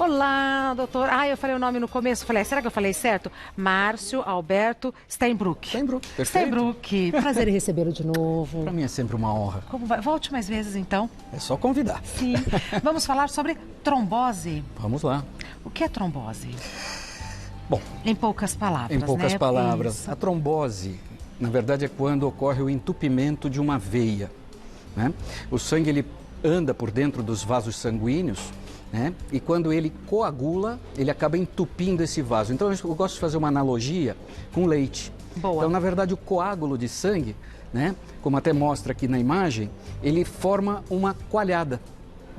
Olá, doutor. Eu falei o nome no começo. Será que eu falei certo? Márcio Alberto Steinbruch. Steinbruch, perfeito. Steinbruch. Prazer em recebê-lo de novo. Para mim é sempre uma honra. Como vai? Volte mais vezes, então. É só convidar. Sim. Vamos falar sobre trombose. Vamos lá. O que é trombose? Bom, em poucas palavras, Em poucas palavras. Isso. A trombose, na verdade, é quando ocorre o entupimento de uma veia, né? O sangue, ele anda por dentro dos vasos sanguíneos, né? E quando ele coagula, ele acaba entupindo esse vaso. Então, eu gosto de fazer uma analogia com leite. Boa. Então, na verdade, o coágulo de sangue, né? Como até mostra aqui na imagem, ele forma uma coalhada.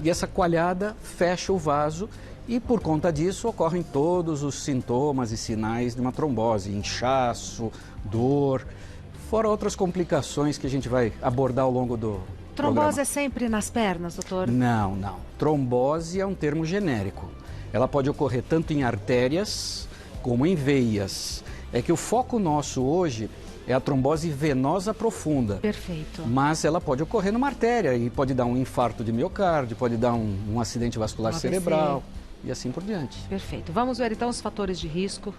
E essa coalhada fecha o vaso e, por conta disso, ocorrem todos os sintomas e sinais de uma trombose, inchaço, dor, fora outras complicações que a gente vai abordar ao longo do Trombose programa. é sempre nas pernas, doutor? Não, não. Trombose é um termo genérico. Ela pode ocorrer tanto em artérias como em veias. É que o foco nosso hoje é a trombose venosa profunda. Perfeito. Mas ela pode ocorrer numa artéria e pode dar um infarto de miocárdio, pode dar um acidente vascular cerebral e assim por diante. Perfeito. Vamos ver então os fatores de risco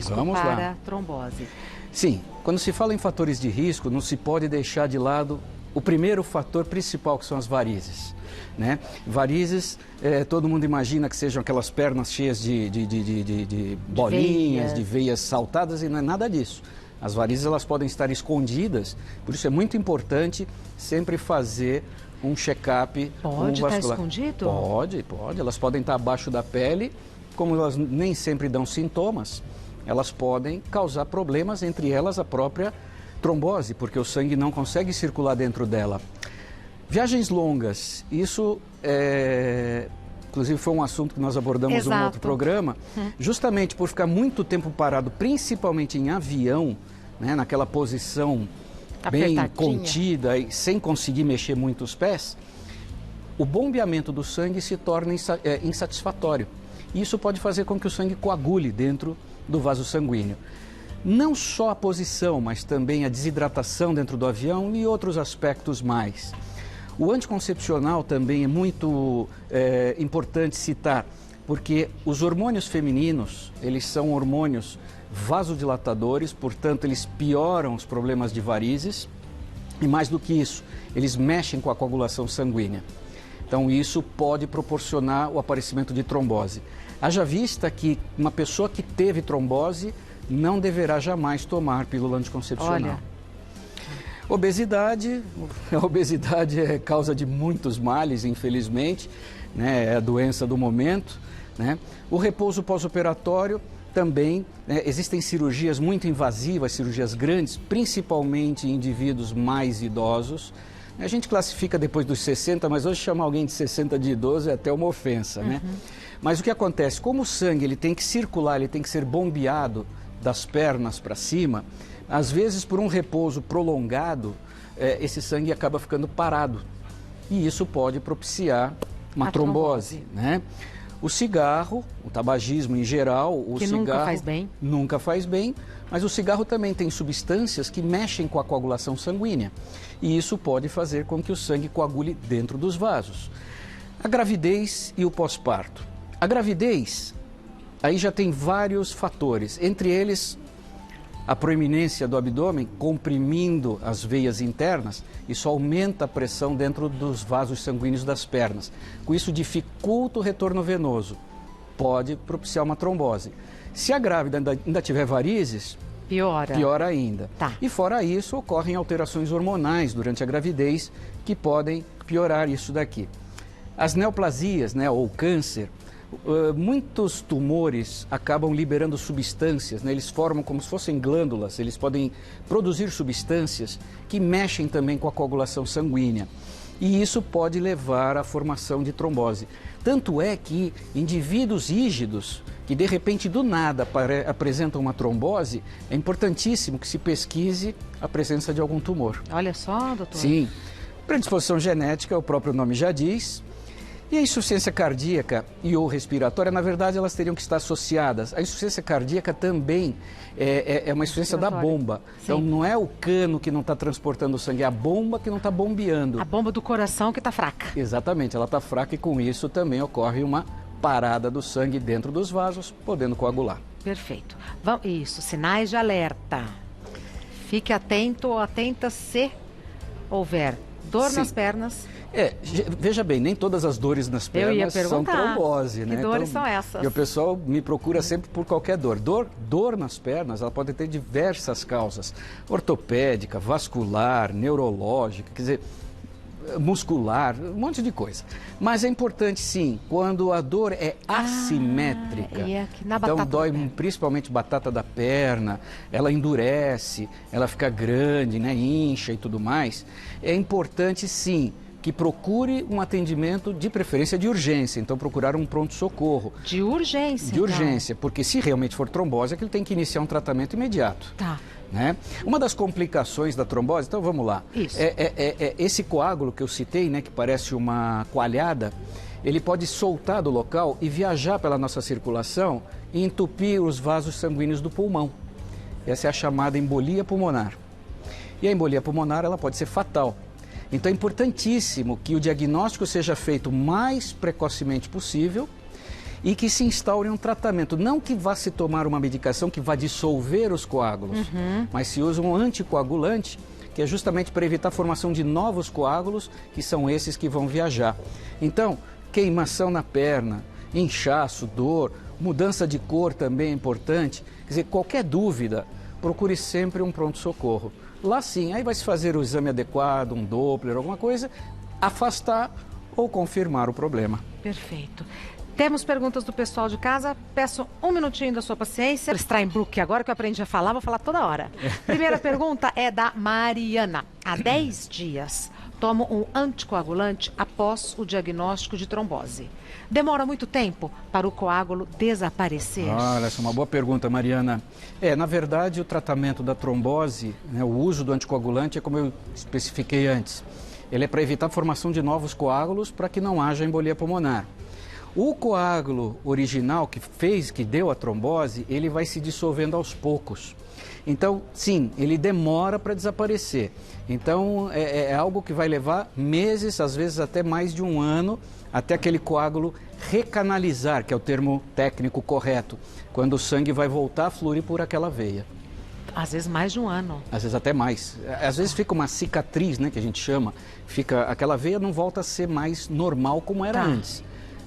Vamos para lá. trombose. Sim, quando se fala em fatores de risco, não se pode deixar de lado o primeiro fator principal, que são as varizes, né? Varizes, todo mundo imagina que sejam aquelas pernas cheias de bolinhas, de veias saltadas, e não é nada disso. As varizes, elas podem estar escondidas, por isso é muito importante sempre fazer um check-up Pode estar vascular. escondido? Pode. Elas podem estar abaixo da pele, como elas nem sempre dão sintomas, elas podem causar problemas, entre elas a própria trombose, porque o sangue não consegue circular dentro dela. Viagens longas, isso inclusive foi um assunto que nós abordamos em um outro programa, justamente por ficar muito tempo parado, principalmente em avião, né, naquela posição bem contida e sem conseguir mexer muito os pés, o bombeamento do sangue se torna insatisfatório. Isso pode fazer com que o sangue coagule dentro do vaso sanguíneo. Não só a posição, mas também a desidratação dentro do avião e outros aspectos mais. O anticoncepcional também é muito importante citar, porque os hormônios femininos, eles são hormônios vasodilatadores, portanto, eles pioram os problemas de varizes e, mais do que isso, eles mexem com a coagulação sanguínea. Então, isso pode proporcionar o aparecimento de trombose. Haja vista que uma pessoa que teve trombose não deverá jamais tomar pílula anticoncepcional. Olha. Obesidade, a obesidade é causa de muitos males, infelizmente, né? É a doença do momento, né? O repouso pós-operatório também, né? Existem cirurgias muito invasivas, cirurgias grandes, principalmente em indivíduos mais idosos. A gente classifica depois dos 60, mas hoje chamar alguém de 60 de idoso é até uma ofensa, né? Mas o que acontece? Como o sangue ele tem que circular, ele tem que ser bombeado das pernas para cima, às vezes por um repouso prolongado, esse sangue acaba ficando parado. E isso pode propiciar uma trombose, né? O cigarro, o tabagismo em geral, que nunca faz bem. Nunca faz bem, mas o cigarro também tem substâncias que mexem com a coagulação sanguínea. E isso pode fazer com que o sangue coagule dentro dos vasos. A gravidez e o pós-parto. A gravidez, aí já tem vários fatores, entre eles a proeminência do abdômen comprimindo as veias internas, isso aumenta a pressão dentro dos vasos sanguíneos das pernas. Com isso dificulta o retorno venoso, pode propiciar uma trombose. Se a grávida ainda tiver varizes, pior ainda. Tá. E fora isso, ocorrem alterações hormonais durante a gravidez que podem piorar isso daqui. As neoplasias, né, ou câncer, muitos tumores acabam liberando substâncias, né? Eles formam como se fossem glândulas, eles podem produzir substâncias que mexem também com a coagulação sanguínea. E isso pode levar à formação de trombose. Tanto é que indivíduos rígidos, que de repente do nada apresentam uma trombose, é importantíssimo que se pesquise a presença de algum tumor. Olha só, doutor. Sim. Predisposição genética, o próprio nome já diz. E a insuficiência cardíaca e ou respiratória, na verdade, elas teriam que estar associadas. A insuficiência cardíaca também é uma insuficiência da bomba. Sim. Então, não é o cano que não está transportando o sangue, é a bomba que não está bombeando. A bomba do coração que está fraca. Exatamente, ela está fraca e com isso também ocorre uma parada do sangue dentro dos vasos, podendo coagular. Perfeito. Isso, sinais de alerta. Fique atento ou atenta se houver dor nas pernas. Veja bem, nem todas as dores nas pernas são trombose, né? Que dores são essas? E o pessoal me procura sempre por qualquer dor. Dor nas pernas, ela pode ter diversas causas. Ortopédica, vascular, neurológica, quer dizer, muscular, um monte de coisa. Mas é importante, sim, quando a dor é assimétrica. Então dói principalmente batata da perna, ela endurece, ela fica grande, né, incha e tudo mais. É importante, sim, que procure um atendimento de preferência de urgência, então procurar um pronto-socorro. De urgência? De urgência, porque se realmente for trombose, é que ele tem que iniciar um tratamento imediato. Tá. Né? Uma das complicações da trombose, então vamos lá, esse coágulo que eu citei, né, que parece uma coalhada, ele pode soltar do local e viajar pela nossa circulação e entupir os vasos sanguíneos do pulmão. Essa é a chamada embolia pulmonar. E a embolia pulmonar, ela pode ser fatal. Então é importantíssimo que o diagnóstico seja feito o mais precocemente possível e que se instaure um tratamento. Não que vá se tomar uma medicação que vá dissolver os coágulos, mas se usa um anticoagulante, que é justamente para evitar a formação de novos coágulos, que são esses que vão viajar. Então, queimação na perna, inchaço, dor, mudança de cor também é importante. Quer dizer, qualquer dúvida, procure sempre um pronto-socorro. Lá sim, aí vai se fazer o exame adequado, um Doppler, alguma coisa, afastar ou confirmar o problema. Perfeito. Temos perguntas do pessoal de casa. Peço um minutinho da sua paciência. Steinbrück, agora que eu aprendi a falar, vou falar toda hora. Primeira pergunta é da Mariana. Há 10 dias, tomo um anticoagulante após o diagnóstico de trombose. Demora muito tempo para o coágulo desaparecer? Olha, essa é uma boa pergunta, Mariana. Na verdade, o tratamento da trombose, né, o uso do anticoagulante é como eu especifiquei antes. Ele é para evitar a formação de novos coágulos para que não haja embolia pulmonar. O coágulo original que deu a trombose, ele vai se dissolvendo aos poucos. Então, sim, ele demora para desaparecer. Então, é algo que vai levar meses, às vezes até mais de um ano, até aquele coágulo recanalizar, que é o termo técnico correto, quando o sangue vai voltar a fluir por aquela veia. Às vezes mais de um ano. Às vezes até mais. Às vezes fica uma cicatriz, né, que a gente chama. Aquela veia não volta a ser mais normal como era antes.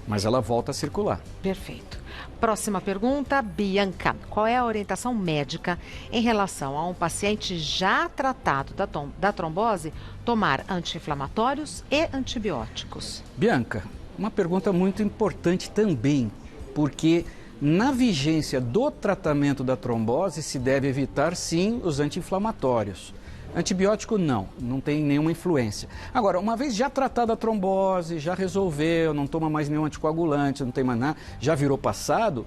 Mas ela volta a circular. Perfeito. Próxima pergunta, Bianca. Qual é a orientação médica em relação a um paciente já tratado da trombose tomar anti-inflamatórios e antibióticos? Bianca, uma pergunta muito importante também, porque na vigência do tratamento da trombose se deve evitar sim os anti-inflamatórios. Antibiótico não tem nenhuma influência. Agora, uma vez já tratada a trombose, já resolveu, não toma mais nenhum anticoagulante, não tem mais nada, já virou passado,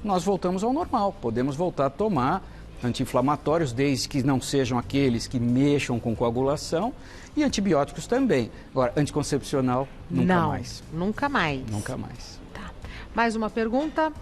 nós voltamos ao normal. Podemos voltar a tomar anti-inflamatórios, desde que não sejam aqueles que mexam com coagulação, e antibióticos também. Agora, anticoncepcional, nunca mais. Nunca mais? Nunca mais. Tá. Mais uma pergunta.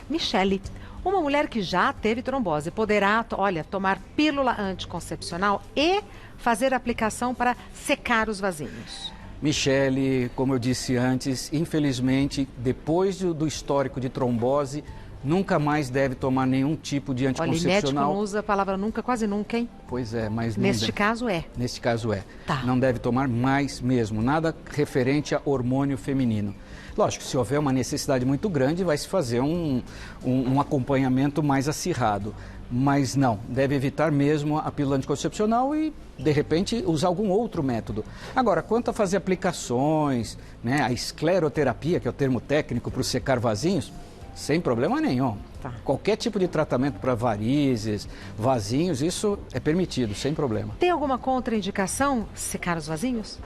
Michele. Uma mulher que já teve trombose poderá, tomar pílula anticoncepcional e fazer aplicação para secar os vasinhos? Michele, como eu disse antes, infelizmente, depois do histórico de trombose, nunca mais deve tomar nenhum tipo de anticoncepcional. Olha, médico não usa a palavra nunca, quase nunca, hein? Pois é, mas neste caso é. Neste caso é. Tá. Não deve tomar mais mesmo, nada referente a hormônio feminino. Lógico, se houver uma necessidade muito grande, vai se fazer um acompanhamento mais acirrado. Mas não, deve evitar mesmo a pílula anticoncepcional e, de repente, usar algum outro método. Agora, quanto a fazer aplicações, né, a escleroterapia, que é o termo técnico para secar vasinhos, sem problema nenhum. Tá. Qualquer tipo de tratamento para varizes, vasinhos, isso é permitido, sem problema. Tem alguma contraindicação secar os vasinhos?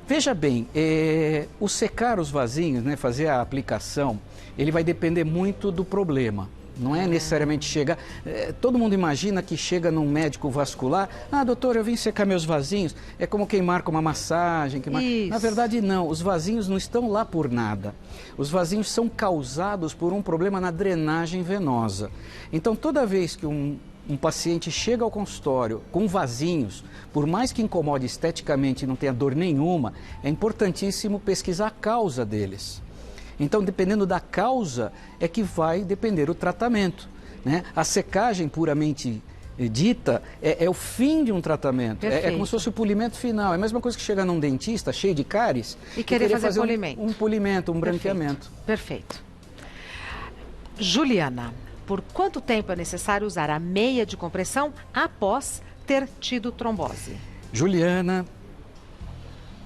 Veja bem, o secar os vasinhos, né, fazer a aplicação, ele vai depender muito do problema. Não é necessariamente chegar... todo mundo imagina que chega num médico vascular, doutor, eu vim secar meus vasinhos. É como queimar com uma massagem. Na verdade, não. Os vasinhos não estão lá por nada. Os vasinhos são causados por um problema na drenagem venosa. Então, toda vez que um paciente chega ao consultório com vasinhos, por mais que incomode esteticamente e não tenha dor nenhuma, é importantíssimo pesquisar a causa deles. Então, dependendo da causa, é que vai depender o tratamento, né? A secagem puramente dita é o fim de um tratamento. É como se fosse o polimento final. É a mesma coisa que chegar num dentista cheio de cáries e querer fazer polimento. Um polimento, um branqueamento. Perfeito. Juliana, por quanto tempo é necessário usar a meia de compressão após ter tido trombose? Juliana,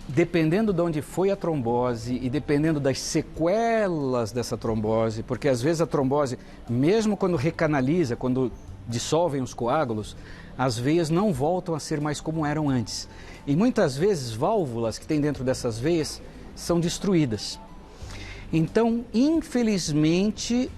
dependendo de onde foi a trombose e dependendo das sequelas dessa trombose, porque às vezes a trombose, mesmo quando recanaliza, quando dissolvem os coágulos, as veias não voltam a ser mais como eram antes. E muitas vezes válvulas que tem dentro dessas veias são destruídas. Então, infelizmente,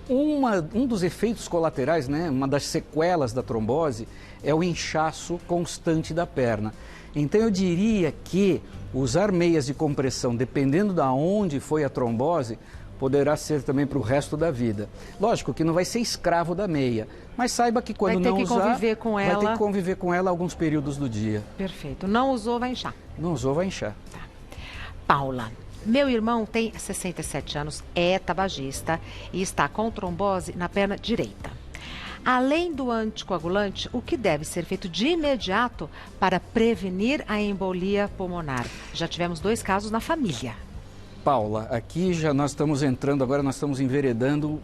um dos efeitos colaterais, né, uma das sequelas da trombose, é o inchaço constante da perna. Então eu diria que usar meias de compressão, dependendo de onde foi a trombose, poderá ser também para o resto da vida. Lógico que não vai ser escravo da meia, mas saiba que quando não usar, vai ter que conviver com ela alguns períodos do dia. Perfeito. Não usou, vai inchar. Não usou, vai inchar. Tá. Paula, meu irmão tem 67 anos, é tabagista e está com trombose na perna direita. Além do anticoagulante, o que deve ser feito de imediato para prevenir a embolia pulmonar? Já tivemos 2 casos na família. Paula, aqui já nós estamos entrando, agora nós estamos enveredando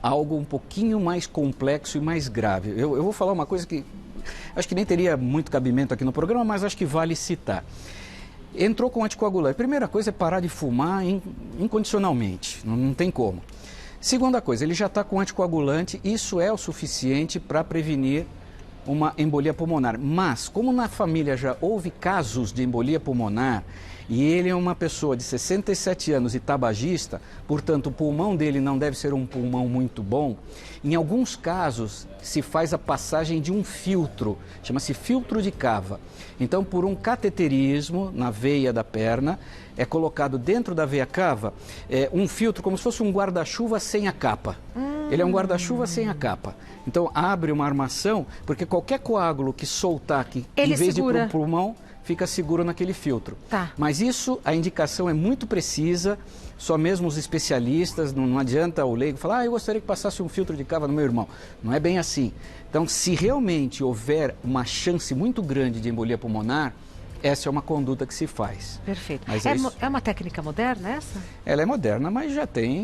algo um pouquinho mais complexo e mais grave. Eu vou falar uma coisa que acho que nem teria muito cabimento aqui no programa, mas acho que vale citar. Entrou com anticoagulante. A primeira coisa é parar de fumar incondicionalmente, não tem como. Segunda coisa, ele já está com anticoagulante, isso é o suficiente para prevenir uma embolia pulmonar. Mas, como na família já houve casos de embolia pulmonar, e ele é uma pessoa de 67 anos e tabagista, portanto o pulmão dele não deve ser um pulmão muito bom, em alguns casos se faz a passagem de um filtro, chama-se filtro de cava. Então, por um cateterismo na veia da perna, é colocado dentro da veia cava um filtro como se fosse um guarda-chuva sem a capa. Ele é um guarda-chuva sem a capa. Então, abre uma armação, porque qualquer coágulo que soltar aqui, em vez de ir para o pulmão, fica seguro naquele filtro. Tá. Mas isso, a indicação é muito precisa, só mesmo os especialistas, não adianta o leigo falar, eu gostaria que passasse um filtro de cava no meu irmão. Não é bem assim. Então, se realmente houver uma chance muito grande de embolia pulmonar, essa é uma conduta que se faz. Perfeito. Mas é uma técnica moderna essa? Ela é moderna, mas já tem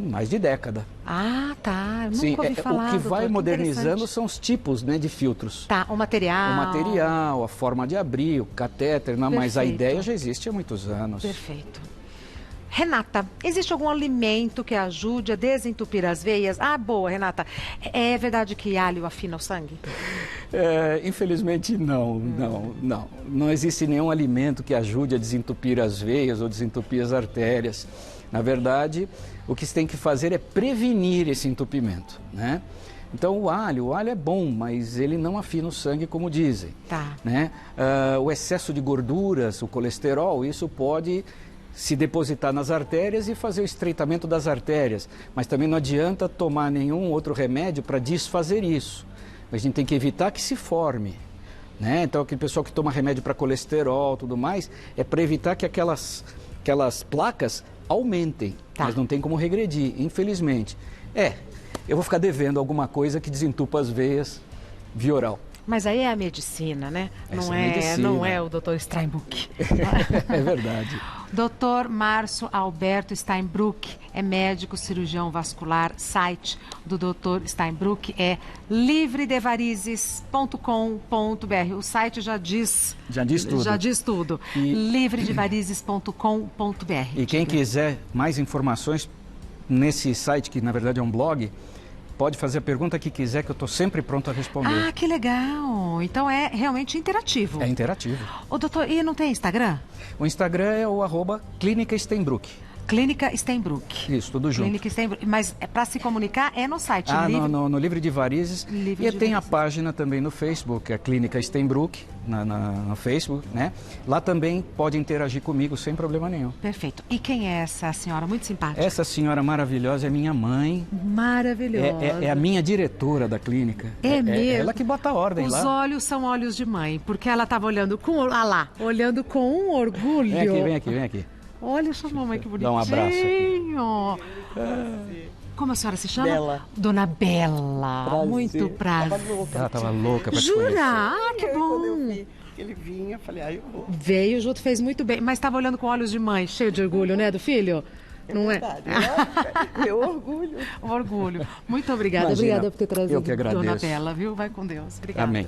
mais de década. Ah, tá. Eu Sim, nunca ouvi falar, o que vai doutor, modernizando são os tipos, né, de filtros. Tá, o material. O material, a forma de abrir, o catéter, não, mas a ideia já existe há muitos anos. Perfeito. Renata, existe algum alimento que ajude a desentupir as veias? Ah, boa, Renata. É verdade que alho afina o sangue? Infelizmente não. Não existe nenhum alimento que ajude a desentupir as veias ou desentupir as artérias. Na verdade, o que se tem que fazer é prevenir esse entupimento, né? Então o alho é bom, mas ele não afina o sangue como dizem. Tá. Né? O excesso de gorduras, o colesterol, isso pode se depositar nas artérias e fazer o estreitamento das artérias. Mas também não adianta tomar nenhum outro remédio para desfazer isso. A gente tem que evitar que se forme, né? Então, aquele pessoal que toma remédio para colesterol e tudo mais, é para evitar que aquelas placas aumentem. Tá. Mas não tem como regredir, infelizmente. Eu vou ficar devendo alguma coisa que desentupa as veias via oral. Mas aí é a medicina, né? Não é o Dr. Steinbruch. É verdade. Dr. Márcio Alberto Steinbruch é médico cirurgião vascular. Site do Dr. Steinbruch é livredevarizes.com.br. O site já diz tudo. Já diz tudo. livredevarizes.com.br. E quem quiser mais informações nesse site, que na verdade é um blog, pode fazer a pergunta que quiser, que eu estou sempre pronto a responder. Ah, que legal! Então é realmente interativo. É interativo. Ô, doutor, e não tem Instagram? O Instagram é o @Clínica Steinbruch. Clínica Steinbruch. Isso, tudo junto. Clínica Steinbruch. Mas para se comunicar é no site. No Livre de Varizes. Tem a página também no Facebook, a Clínica Steinbruch, no Facebook, né? Lá também pode interagir comigo sem problema nenhum. Perfeito. E quem é essa senhora muito simpática? Essa senhora maravilhosa é minha mãe. Maravilhosa. É a minha diretora da clínica. É mesmo? É ela que bota a ordem lá. Os olhos são olhos de mãe, porque ela estava olhando com... olhando com um orgulho. Vem aqui. Olha sua mamãe, que bonitinho. Dá um abraço aqui. Como a senhora se chama? Bela. Dona Bela. Prazer. Muito prazer. Tava louca. Ela estava louca para te conhecer. Jura? Ah, que Aí, quando eu bom. vi que ele vinha, eu falei, eu vou. Veio junto, fez muito bem. Mas estava olhando com olhos de mãe, cheio de orgulho, né, do filho? Não Verdade, né? Meu orgulho. Orgulho. Muito obrigada. Imagina, Obrigada por ter trazido eu que agradeço. Dona Bela, viu? Vai com Deus. Obrigada. Amém.